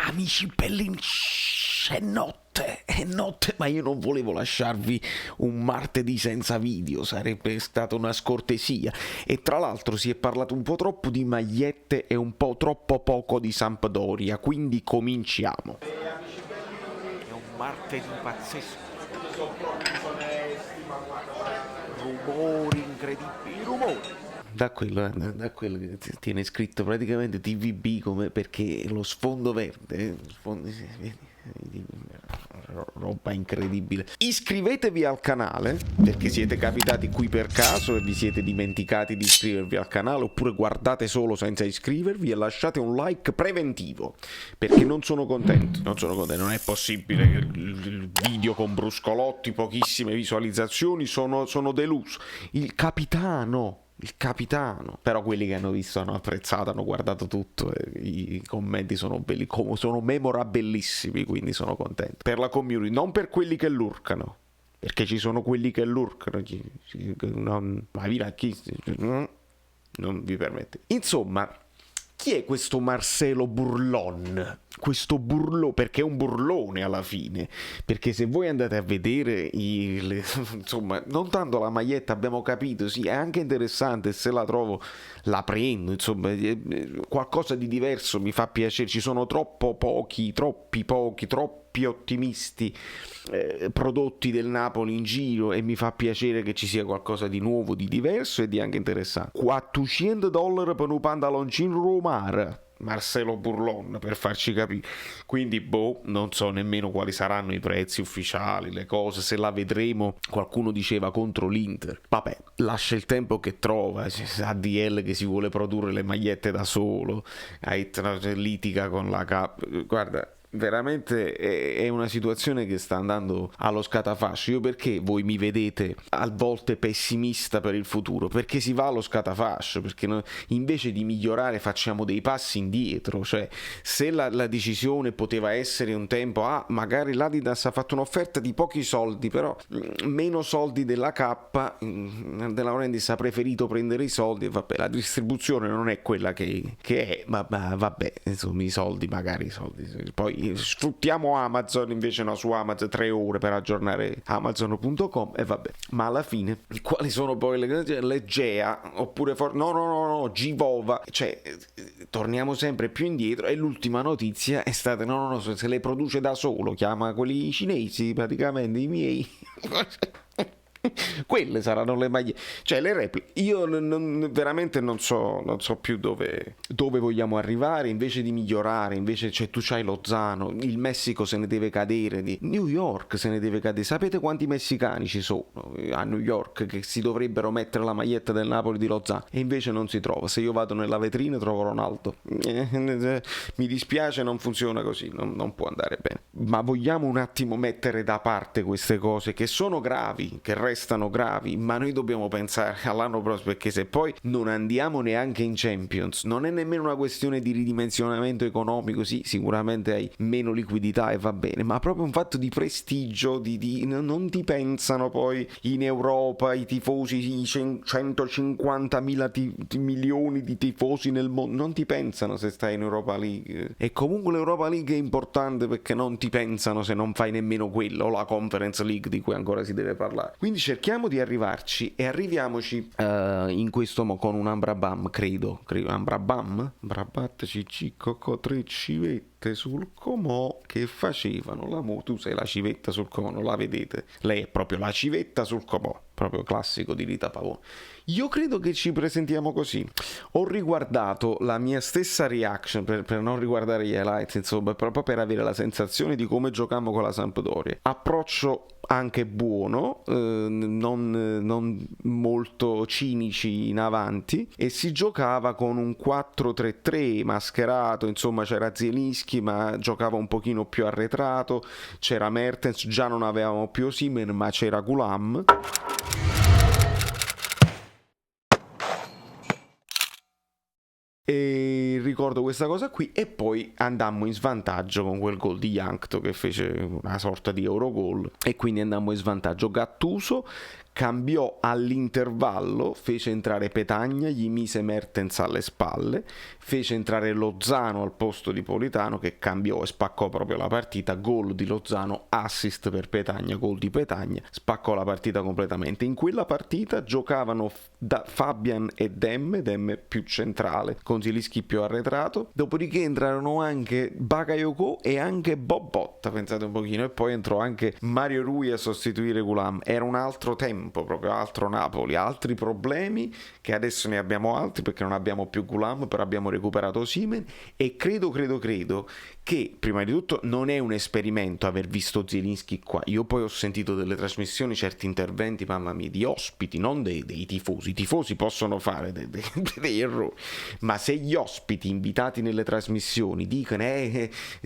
Amici bellini, è notte, ma io non volevo lasciarvi un martedì senza video, sarebbe stata una scortesia. E tra l'altro si è parlato un po' troppo di magliette e un po' troppo poco di Sampdoria, quindi cominciamo. È un martedì pazzesco. Rumori incredibili, rumori. Da quello che tiene scritto praticamente TVB come perché lo sfondo verde, roba incredibile. Iscrivetevi al canale perché siete capitati qui per caso e vi siete dimenticati di iscrivervi al canale, oppure guardate solo senza iscrivervi, e lasciate un like preventivo perché non sono contento, non è possibile che il video con bruscolotti, pochissime visualizzazioni, sono deluso. Il capitano, però quelli che hanno visto hanno apprezzato, hanno guardato tutto e i commenti sono belli, sono memorabilissimi, quindi sono contento per la community, non per quelli che lurcano, perché ci sono quelli che lurcano, non vi permette. Insomma, chi è questo Marcelo Burlon? Questo burlone, perché è un burlone alla fine, perché se voi andate a vedere insomma, non tanto la maglietta, abbiamo capito, sì, è anche interessante, se la trovo la prendo, insomma, qualcosa di diverso mi fa piacere. Ci sono troppi ottimisti prodotti del Napoli in giro, e mi fa piacere che ci sia qualcosa di nuovo, di diverso e di anche interessante. $400 per un pantaloncino romano, Marcelo Burlon, per farci capire. Quindi non so nemmeno quali saranno i prezzi ufficiali, le cose, se la vedremo. Qualcuno diceva contro l'Inter, vabbè, lascia il tempo che trova. ADL che si vuole produrre le magliette da solo, litiga con la guarda, veramente è una situazione che sta andando allo scatafascio. Io perché voi mi vedete a volte pessimista per il futuro? Perché si va allo scatafascio, perché noi, invece di migliorare, facciamo dei passi indietro. Cioè, se la decisione poteva essere un tempo, magari l'Adidas ha fatto un'offerta di pochi soldi, però meno soldi della K, De Laurentiis ha preferito prendere i soldi, e vabbè, la distribuzione non è quella che è, ma vabbè, insomma, i soldi, poi sfruttiamo Amazon, invece no, su Amazon 3 ore per aggiornare Amazon.com, e vabbè. Ma alla fine quali sono poi le GEA, oppure no, Givova, cioè torniamo sempre più indietro. E l'ultima notizia è stata no, se le produce da solo, chiama quelli cinesi, praticamente i miei quelle saranno le maglie, cioè le repliche. Io veramente non so più dove vogliamo arrivare, invece di migliorare. Invece, cioè, tu c'hai Lozano, il Messico se ne deve cadere, New York se ne deve cadere. Sapete quanti messicani ci sono a New York che si dovrebbero mettere la maglietta del Napoli di Lozano, e invece non si trova? Se io vado nella vetrina trovo Ronaldo. Mi dispiace, non funziona così, non può andare bene. Ma vogliamo un attimo mettere da parte queste cose che sono gravi, che restano gravi, ma noi dobbiamo pensare all'anno prossimo, perché se poi non andiamo neanche in Champions, non è nemmeno una questione di ridimensionamento economico. Sì, sicuramente hai meno liquidità e va bene, ma proprio un fatto di prestigio, non ti pensano poi in Europa i tifosi, i 150 milioni di tifosi nel mondo, non ti pensano se stai in Europa League. E comunque l'Europa League è importante, perché non ti pensano se non fai nemmeno quello, o la Conference League di cui ancora si deve parlare. Quindi cerchiamo di arrivarci, e arriviamoci in questo con un Ambrabam, credo Ambrabam, Brabat CC Cocco 3 civette sul comò che facevano l'amore. Tu sei la civetta sul comò, non la vedete? Lei è proprio la civetta sul comò, proprio classico di Rita Pavone. Io credo che ci presentiamo così. Ho riguardato la mia stessa reaction per non riguardare gli highlights, insomma, proprio per avere la sensazione di come giocammo con la Sampdoria. Approccio anche buono, non molto cinici in avanti, e si giocava con un 4-3-3 mascherato. Insomma, c'era Zielinski ma giocava un pochino più arretrato, c'era Mertens, già non avevamo più Osimhen ma c'era Gulam. E ricordo questa cosa qui, e poi andammo in svantaggio con quel gol di Jankto che fece una sorta di Eurogol, e quindi andammo in svantaggio. Gattuso cambiò all'intervallo, fece entrare Petagna, gli mise Mertens alle spalle, fece entrare Lozano al posto di Politano, che cambiò e spaccò proprio la partita. Gol di Lozano, assist per Petagna, gol di Petagna, spaccò la partita completamente. In quella partita giocavano Fabian e Demme più centrale, con Zielinski più arretrato, dopodiché entrarono anche Bakayoko e anche Bobotta, pensate un pochino, e poi entrò anche Mario Rui a sostituire Gulam. Era un altro tempo, proprio altro Napoli, altri problemi, che adesso ne abbiamo altri perché non abbiamo più Gulam, però abbiamo recuperato Osimhen, e credo che prima di tutto non è un esperimento aver visto Zielinski qua. Io poi ho sentito delle trasmissioni, certi interventi, mamma mia, di ospiti, non dei tifosi. I tifosi possono fare degli errori, ma se gli ospiti invitati nelle trasmissioni dicono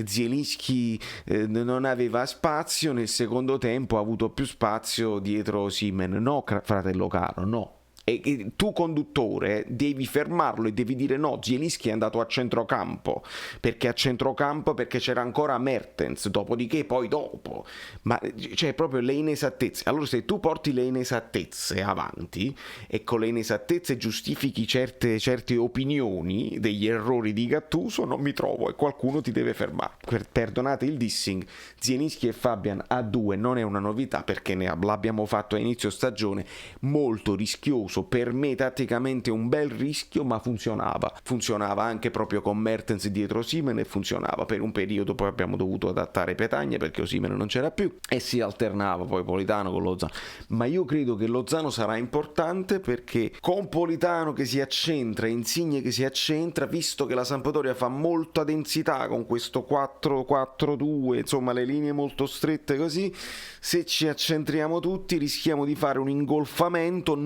Zielinski non aveva spazio, nel secondo tempo ha avuto più spazio dietro Osimhen, no fratello caro, no. E tu conduttore devi fermarlo e devi dire no, Zielinski è andato a centrocampo perché c'era ancora Mertens, dopodiché poi dopo, ma c'è proprio le inesattezze. Allora se tu porti le inesattezze avanti e con le inesattezze giustifichi certe opinioni degli errori di Gattuso, non mi trovo, e qualcuno ti deve fermare. Perdonate il dissing, Zielinski e Fabian a due non è una novità, perché l'abbiamo fatto a inizio stagione, molto rischioso. Per me tatticamente un bel rischio, ma funzionava anche proprio con Mertens dietro Osimhen, e funzionava per un periodo. Poi abbiamo dovuto adattare Petagna perché Osimhen non c'era più e si alternava poi Politano con Lozano. Ma io credo che Lozano sarà importante, perché con Politano che si accentra, Insigne che si accentra, visto che la Sampdoria fa molta densità con questo 4-4-2, insomma le linee molto strette così, se ci accentriamo tutti rischiamo di fare un ingolfamento,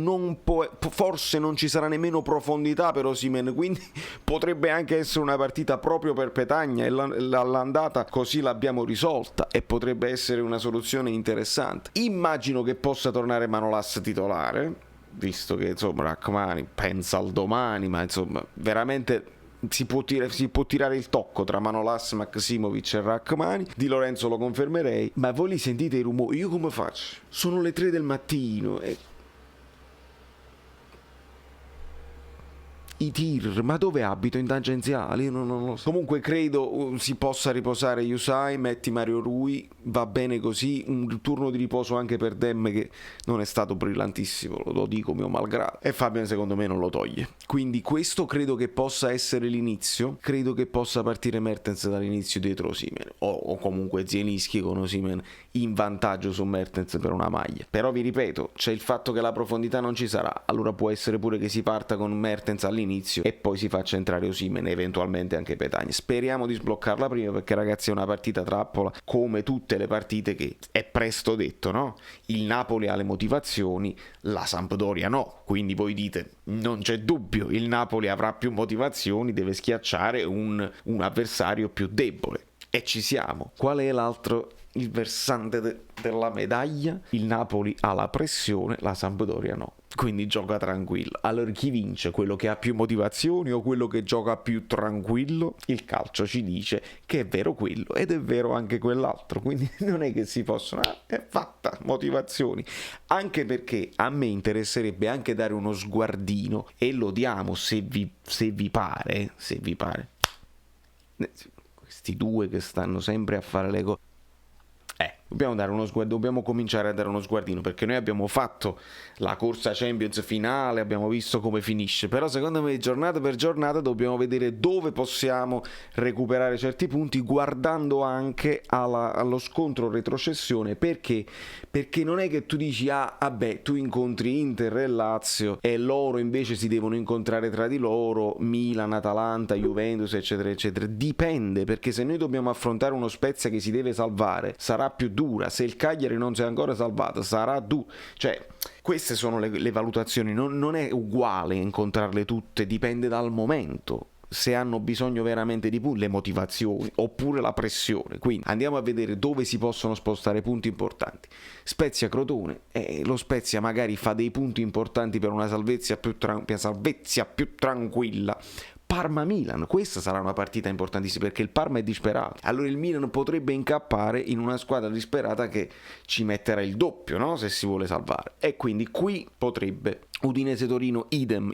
forse non ci sarà nemmeno profondità per Osimhen, quindi potrebbe anche essere una partita proprio per Petagna, e l'andata così l'abbiamo risolta, e potrebbe essere una soluzione interessante. Immagino che possa tornare Manolas titolare, visto che insomma Rachmani pensa al domani, ma insomma veramente si può tirare il tocco tra Manolas, Maksimovic e Rachmani. Di Lorenzo lo confermerei, ma voi li sentite i rumori? Io come faccio? Sono le 3 del mattino e i tir, ma dove abito? In tangenziale? Io non lo so. Comunque credo si possa riposare Yusai, metti Mario Rui, va bene così, un turno di riposo anche per Demme che non è stato brillantissimo, lo dico mio malgrado, e Fabian secondo me non lo toglie. Quindi questo credo che possa essere l'inizio, credo che possa partire Mertens dall'inizio dietro Osimhen, o comunque Zielinski con Osimhen in vantaggio su Mertens per una maglia. Però vi ripeto, c'è il fatto che la profondità non ci sarà, allora può essere pure che si parta con Mertens all'inizio e poi si faccia entrare Osimhen, eventualmente anche Petagna. Speriamo di sbloccarla prima, perché ragazzi è una partita trappola, come tutte le partite che è presto detto, no? Il Napoli ha le motivazioni, la Sampdoria no, quindi voi dite non c'è dubbio, il Napoli avrà più motivazioni, deve schiacciare un avversario più debole, e ci siamo. Qual è l'altro? Il versante della medaglia? Il Napoli ha la pressione, la Sampdoria no, quindi gioca tranquillo. Allora chi vince? Quello che ha più motivazioni o quello che gioca più tranquillo? Il calcio ci dice che è vero quello ed è vero anche quell'altro, quindi non è che si possono, è fatta, motivazioni. Anche perché a me interesserebbe anche dare uno sguardino, e lo diamo se vi pare, questi due che stanno sempre a fare le cose. Dobbiamo dare uno sguardo, dobbiamo cominciare a dare uno sguardino, perché noi abbiamo fatto la corsa Champions finale, abbiamo visto come finisce, però secondo me giornata per giornata dobbiamo vedere dove possiamo recuperare certi punti, guardando anche allo scontro retrocessione. Perché non è che tu dici vabbè, tu incontri Inter e Lazio e loro invece si devono incontrare tra di loro, Milan, Atalanta, Juventus eccetera eccetera. Dipende, perché se noi dobbiamo affrontare uno Spezia che si deve salvare, sarà più dura. Se il Cagliari non si è ancora salvato, sarà dura. Cioè, queste sono le valutazioni. Non è uguale incontrarle tutte, dipende dal momento, se hanno bisogno veramente di punti, le motivazioni oppure la pressione. Quindi andiamo a vedere dove si possono spostare punti importanti. Spezia Crotone, lo Spezia magari fa dei punti importanti per una salvezza più tranquilla. Parma-Milan, questa sarà una partita importantissima perché il Parma è disperato, allora il Milan potrebbe incappare in una squadra disperata che ci metterà il doppio, no? Se si vuole salvare, e quindi qui potrebbe. Udinese-Torino idem,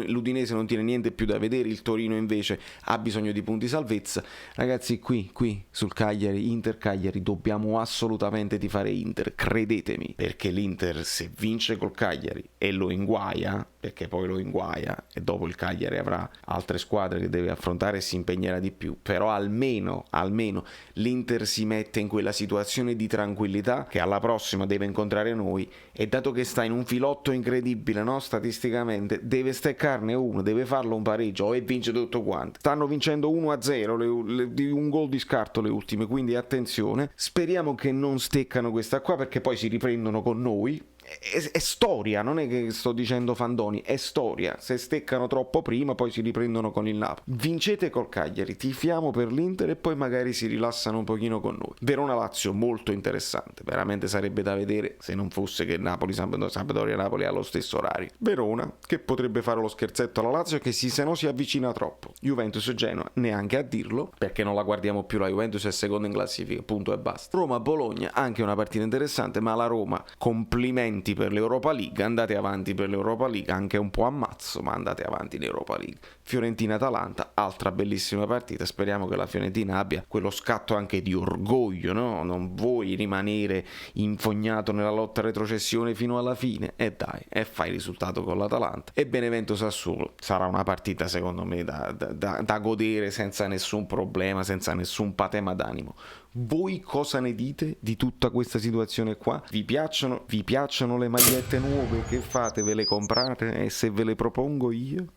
l'Udinese non tiene niente più da vedere, il Torino invece ha bisogno di punti salvezza. Ragazzi, qui sul Cagliari, Inter-Cagliari, dobbiamo assolutamente tifare Inter, credetemi, perché l'Inter se vince col Cagliari e lo inguaia, perché poi lo inguaia e dopo il Cagliari avrà altre squadre che deve affrontare e si impegnerà di più, però almeno l'Inter si mette in quella situazione di tranquillità che alla prossima deve incontrare noi, e dato che sta in un filotto incredibile, no? Statisticamente deve steccarne uno, deve farlo un pareggio e vince tutto quanto. Stanno vincendo 1-0 di un gol di scarto le ultime, quindi attenzione, speriamo che non steccano questa qua perché poi si riprendono con noi. È storia, non è che sto dicendo fandoni, è storia. Se steccano troppo prima poi si riprendono con il Napoli. Vincete col Cagliari, tifiamo per l'Inter e poi magari si rilassano un pochino con noi. Verona-Lazio molto interessante, veramente sarebbe da vedere se non fosse che Sampdoria-Napoli è allo stesso orario. Verona che potrebbe fare lo scherzetto alla Lazio che se no si avvicina troppo. Juventus-Genoa neanche a dirlo perché non la guardiamo più, la Juventus è seconda in classifica, punto e basta. Roma-Bologna anche una partita interessante, ma la Roma complimenti per l'Europa League, andate avanti per l'Europa League, anche un po' a mazzo, ma andate avanti in Europa League. Fiorentina-Atalanta, altra bellissima partita, speriamo che la Fiorentina abbia quello scatto anche di orgoglio, no? Non vuoi rimanere infognato nella lotta a retrocessione fino alla fine, e dai, e fai risultato con l'Atalanta. E Benevento-Sassuolo sarà una partita secondo me da godere senza nessun problema, senza nessun patema d'animo. Voi cosa ne dite di tutta questa situazione qua? Vi piacciono le magliette nuove? Che fate? Ve le comprate? E se ve le propongo io?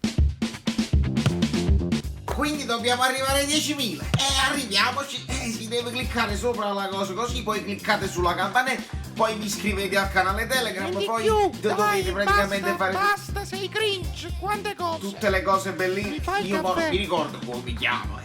Quindi dobbiamo arrivare ai 10.000. Arriviamoci. Si deve cliccare sopra la cosa, così poi cliccate sulla campanella, poi vi iscrivete al canale Telegram, poi dovete praticamente fare basta, sei cringe, quante cose, tutte le cose bellissime. Io caffè. mi ricordo come mi chiamo.